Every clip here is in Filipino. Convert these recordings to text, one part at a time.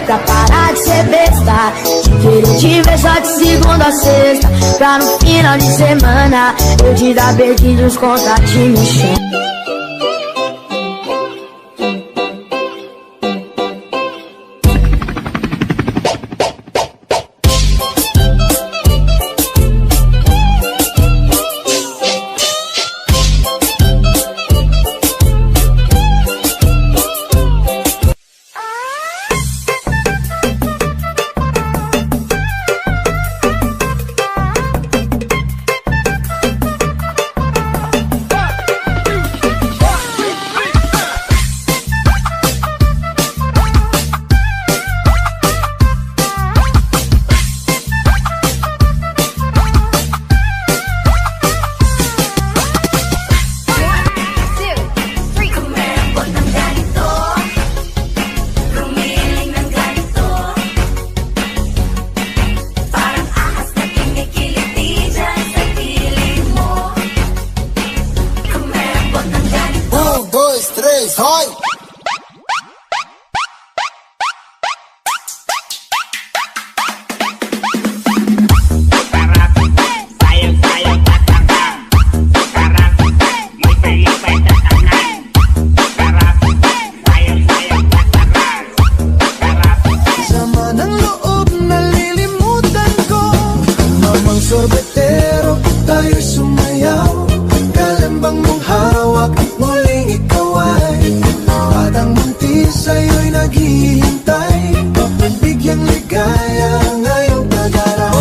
pra parar de ser besta, de querer te ver só de segunda a sexta, pra no final de semana eu te dar beijinhos, contatinhos, chama. Hoy! Sama ng loob, nalilimutan ko. Mamang sorbetero, tayo'y sumayaw. Kalambang mong hawak, muling ikaw ay batang buntis, sa'yo'y naghihintay. Bigyang ligaya ngayong pag-araw.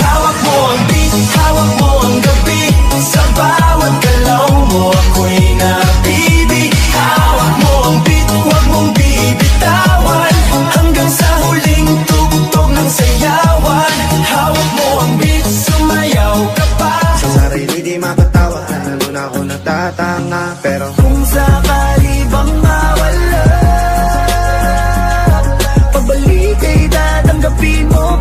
Hawak mo ang beat, hawak mo ang gabi. Sa bawat galaw mo ako'y napibig. Hawak mo ang beat, huwag mong bibitawan, hanggang sa huling tugtog ng sayawan. Hawak mo ang beat, sumayaw ka pa. Sa sarili di mapatawa, lalo na ako nagtatanga. Pero kung sakali bang mawala, pabalik ay tatanggapin mo